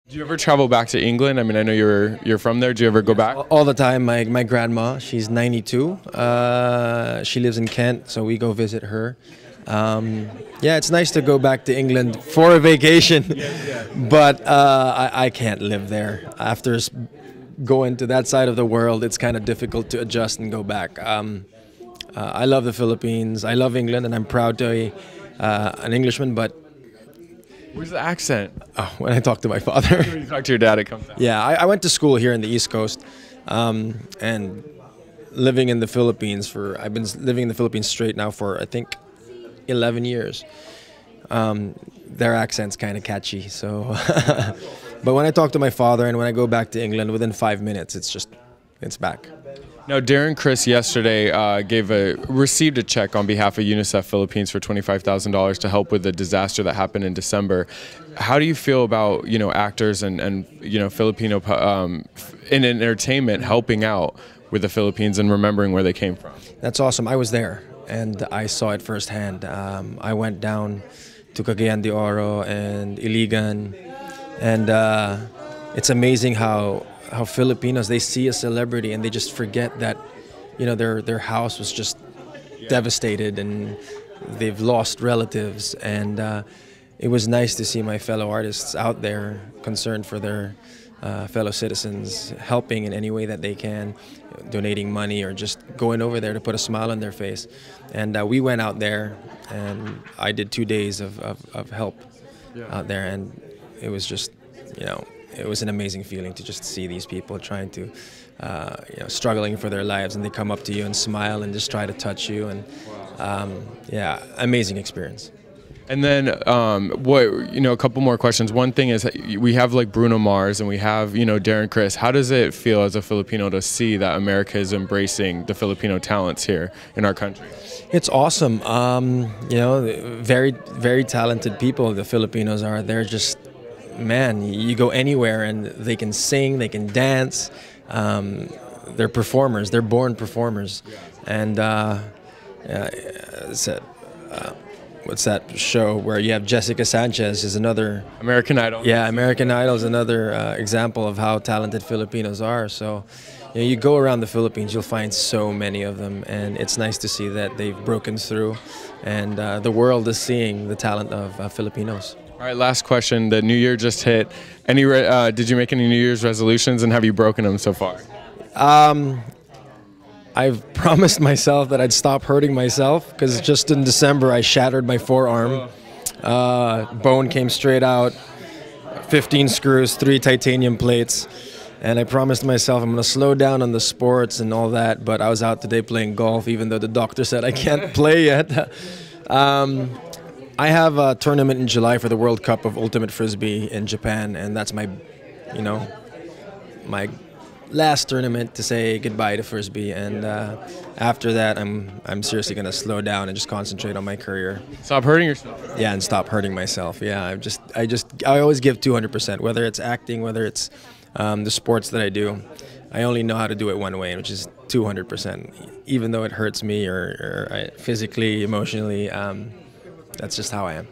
Do you ever travel back to England? I mean, I know you're from there. Do you ever go back? All the time. My grandma, she's 92. She lives in Kent, so we go visit her. Yeah, it's nice to go back to England for a vacation, but I can't live there. After going to that side of the world, it's kind of difficult to adjust and go back. I love the Philippines. I love England, and I'm proud to be an Englishman, but where's the accent? oh, when I talk to my father. When you talk to your dad, it comes out. Yeah, I went to school here in the East Coast, and living in the Philippines I've been living in the Philippines straight now for I think 11 years. Their accent's kind of catchy, so. But when I talk to my father and when I go back to England, within 5 minutes, it's back. Now, Darren Criss yesterday received a check on behalf of UNICEF Philippines for $25,000 to help with the disaster that happened in December. How do you feel about actors and Filipino in entertainment helping out with the Philippines and remembering where they came from? That's awesome. I was there and I saw it firsthand. I went down to Cagayan de Oro and Iligan, and it's amazing how Filipinos, they see a celebrity and they just forget that their house was just devastated and they've lost relatives, and it was nice to see my fellow artists out there concerned for their fellow citizens, helping in any way that they can, donating money or just going over there to put a smile on their face. And we went out there and I did 2 days of help out there, and it was just, it was an amazing feeling to just see these people trying to, struggling for their lives, and they come up to you and smile and just try to touch you, and yeah, amazing experience. And then, a couple more questions. One thing is, we have like Bruno Mars and we have, Darren Criss. How does it feel as a Filipino to see that America is embracing the Filipino talents here in our country? It's awesome. Very, very talented people the Filipinos are. They're just, man, you go anywhere and they can sing, they can dance. They're performers. They're born performers. And what's that show where you have Jessica Sanchez is another... American Idol. Yeah, American Idol is another example of how talented Filipinos are. So you go around the Philippines, you'll find so many of them, and it's nice to see that they've broken through, and the world is seeing the talent of Filipinos. All right, last question. The New Year just hit. Did you make any New Year's resolutions, and have you broken them so far? I've promised myself that I'd stop hurting myself, because just in December I shattered my forearm. Bone came straight out, 15 screws, 3 titanium plates, and I promised myself I'm going to slow down on the sports and all that, but I was out today playing golf even though the doctor said I can't play yet. I have a tournament in July for the World Cup of Ultimate Frisbee in Japan, and that's my last tournament to say goodbye to Frisbee, and after that I'm seriously going to slow down and just concentrate on my career. Stop hurting yourself. Yeah, and stop hurting myself. Yeah, I always give 200%, whether it's acting, whether it's the sports that I do. I only know how to do it one way, which is 200%. Even though it hurts me or physically, emotionally, that's just how I am.